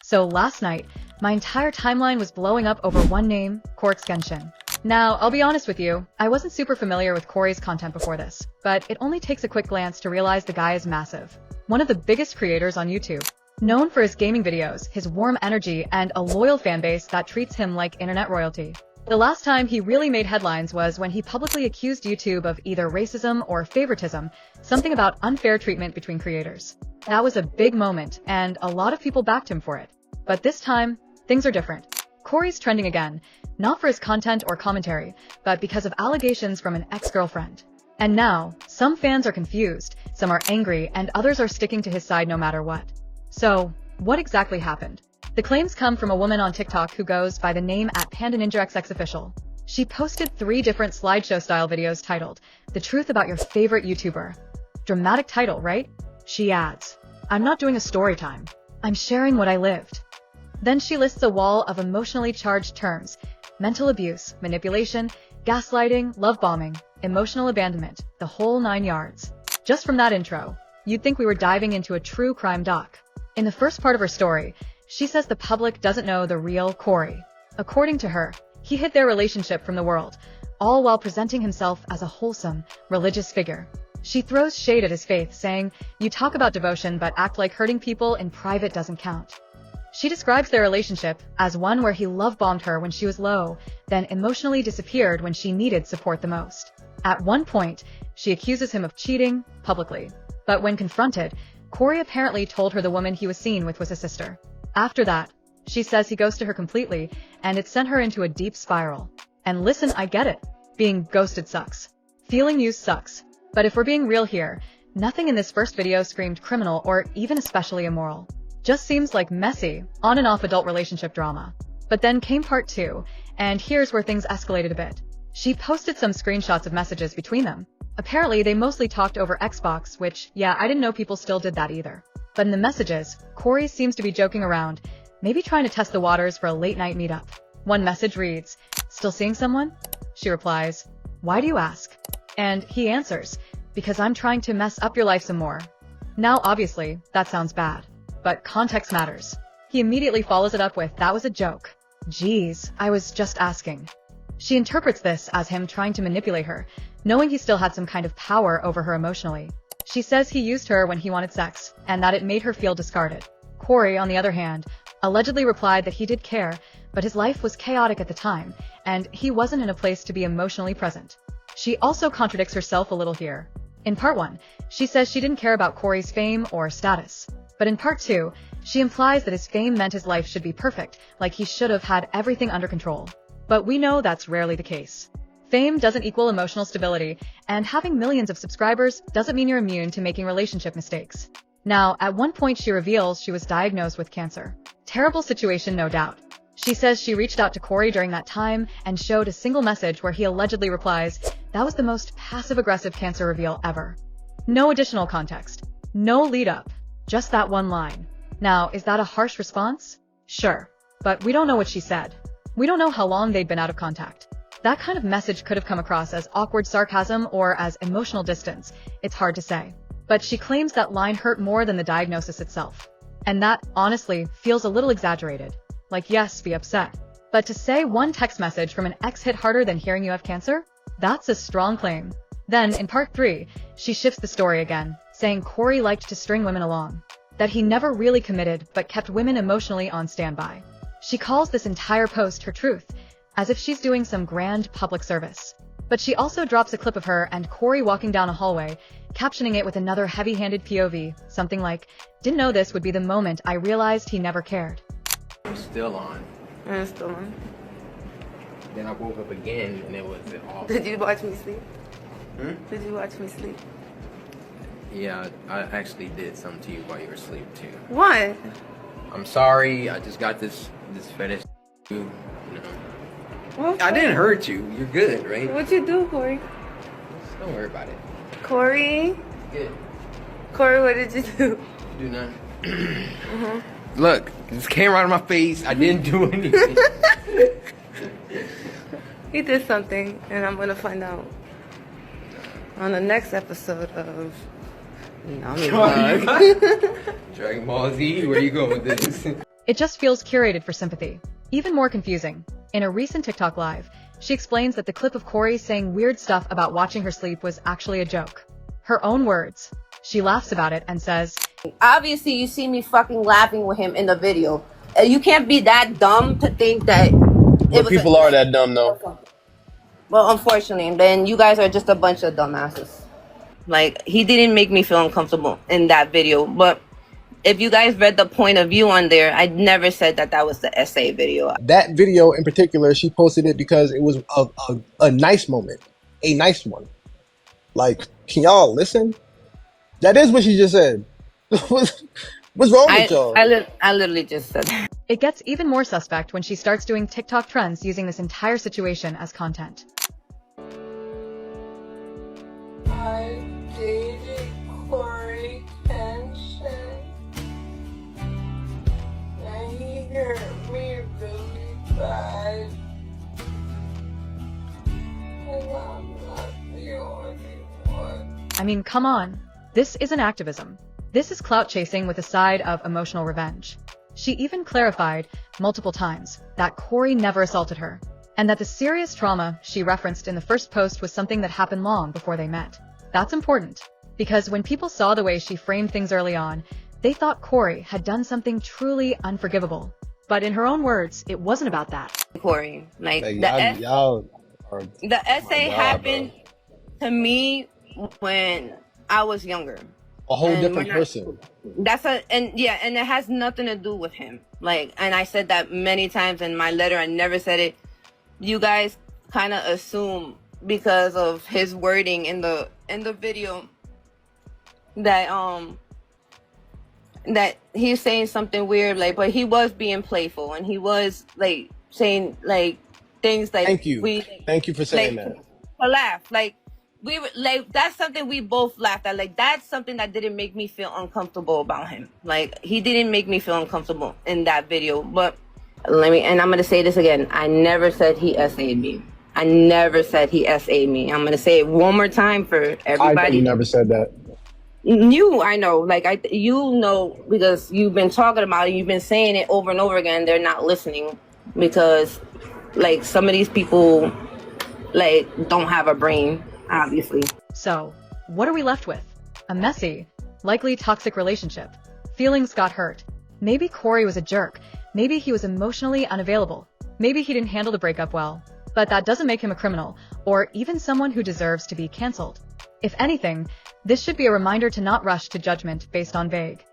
So last night, my entire timeline was blowing up over one name, CoryxKenshin. Now, I'll be honest with you, I wasn't super familiar with Cory's content before this, but it only takes a quick glance to realize the guy is massive. One of the biggest creators on YouTube. Known for his gaming videos, his warm energy, and a loyal fanbase that treats him like internet royalty. The last time he really made headlines was when he publicly accused YouTube of either racism or favoritism, something about unfair treatment between creators. That was a big moment, and a lot of people backed him for it. But this time, things are different. Cory's trending again, not for his content or commentary, but because of allegations from an ex-girlfriend. And now, some fans are confused, some are angry, and others are sticking to his side no matter what. So, what exactly happened? The claims come from a woman on TikTok who goes by the name @PandaNinjaXXofficial. She posted 3 different slideshow-style videos titled, "The Truth About Your Favorite YouTuber." Dramatic title, right? She adds, "I'm not doing a story time. I'm sharing what I lived." Then she lists a wall of emotionally charged terms: mental abuse, manipulation, gaslighting, love bombing, emotional abandonment, the whole 9 yards. Just from that intro, you'd think we were diving into a true crime doc. In the first part of her story, she says the public doesn't know the real Cory. According to her, he hid their relationship from the world, all while presenting himself as a wholesome, religious figure. She throws shade at his faith, saying, "You talk about devotion but act like hurting people in private doesn't count." She describes their relationship as one where he love-bombed her when she was low, then emotionally disappeared when she needed support the most. At one point, she accuses him of cheating, publicly. But when confronted, Cory apparently told her the woman he was seen with was a sister. After that, she says he ghosted her completely, and it sent her into a deep spiral. And listen, I get it. Being ghosted sucks. Feeling used sucks. But if we're being real here, nothing in this first video screamed criminal or even especially immoral. Just seems like messy, on and off adult relationship drama. But then came part 2, and here's where things escalated a bit. She posted some screenshots of messages between them. Apparently, they mostly talked over Xbox, which, yeah, I didn't know people still did that either. But in the messages, Cory seems to be joking around, maybe trying to test the waters for a late-night meetup. One message reads, "Still seeing someone?" She replies, "Why do you ask?" And he answers, "Because I'm trying to mess up your life some more." Now, obviously, that sounds bad. But context matters. He immediately follows it up with, "That was a joke. Geez, I was just asking." She interprets this as him trying to manipulate her, knowing he still had some kind of power over her emotionally. She says he used her when he wanted sex, and that it made her feel discarded. Cory, on the other hand, allegedly replied that he did care, but his life was chaotic at the time, and he wasn't in a place to be emotionally present. She also contradicts herself a little here. In part 1, she says she didn't care about Cory's fame or status. But in part 2, she implies that his fame meant his life should be perfect, like he should have had everything under control. But we know that's rarely the case. Fame doesn't equal emotional stability, and having millions of subscribers doesn't mean you're immune to making relationship mistakes. Now, at one point she reveals she was diagnosed with cancer. Terrible situation, no doubt. She says she reached out to Cory during that time and showed a single message where he allegedly replies, "That was the most passive-aggressive cancer reveal ever." No additional context. No lead-up. Just that one line. Now, is that a harsh response? Sure. But we don't know what she said. We don't know how long they'd been out of contact. That kind of message could have come across as awkward sarcasm or as emotional distance. It's hard to say. But she claims that line hurt more than the diagnosis itself. And that, honestly, feels a little exaggerated. Like, yes, be upset. But to say one text message from an ex hit harder than hearing you have cancer? That's a strong claim. Then, in part 3, she shifts the story again, saying Cory liked to string women along. That he never really committed, but kept women emotionally on standby. She calls this entire post her truth, as if she's doing some grand public service. But she also drops a clip of her and Cory walking down a hallway, captioning it with another heavy-handed POV, something like, "Didn't know this would be the moment I realized he never cared." I'm still on. I'm still on. Then I woke up again and it was off. Did you watch me sleep? Hmm? Did you watch me sleep? Yeah, I actually did something to you while you were asleep too. What? I'm sorry, I just got this fetish. You know. What? I didn't hurt you. You're good, right? What'd you do, Cory? Just don't worry about it. Cory? Good. Cory, what did you do? You do nothing. Look, this came right on my face. I didn't do anything. He did something, and I'm gonna find out on the next episode of Dragon Ball Z, where you going with this? It just feels curated for sympathy. Even more confusing, in a recent TikTok live, she explains that the clip of Cory saying weird stuff about watching her sleep was actually a joke. Her own words. She laughs about it and says, obviously you see me fucking laughing with him in the video. You can't be that dumb to think that But people are that dumb though. Well, unfortunately, then you guys are just a bunch of dumbasses. Like, he didn't make me feel uncomfortable in that video. But if you guys read the point of view on there, I never said that that was the essay video. That video in particular, she posted it because it was a nice moment, a nice one. Like, can y'all listen? That is what she just said. What's wrong with y'all? I literally just said that. It gets even more suspect when she starts doing TikTok trends using this entire situation as content. I dated CoryxKenshin, and he hurt me really bad, and I'm not the only one. I mean, come on. This isn't activism. This is clout chasing with a side of emotional revenge. She even clarified multiple times that Cory never assaulted her, and that the serious trauma she referenced in the first post was something that happened long before they met. That's important, because when people saw the way she framed things early on, they thought Cory had done something truly unforgivable. But in her own words, it wasn't about that. Cory, like y'all are, the essay happened to me when I was younger. a whole different person. And it has nothing to do with him. Like, and I said that many times in my letter. I never said it. You guys kind of assume because of his wording in the video that that he's saying something weird, like, but he was being playful and he was like saying like things like Thank you for saying like, that. A laugh, like we were like, that's something we both laughed at. Like, that's something that didn't make me feel uncomfortable about him. Like, he didn't make me feel uncomfortable in that video. But and I'm gonna say this again, I never said he SA'd me. I never said he SA'd me. I'm gonna say it one more time for everybody. You never said that. I know, like you know, because you've been talking about it, you've been saying it over and over again. They're not listening because, like, some of these people, like, don't have a brain, obviously. So, what are we left with? A messy, likely toxic relationship. Feelings got hurt. Maybe Cory was a jerk. Maybe he was emotionally unavailable. Maybe he didn't handle the breakup well. But that doesn't make him a criminal, or even someone who deserves to be cancelled. If anything, this should be a reminder to not rush to judgment based on vague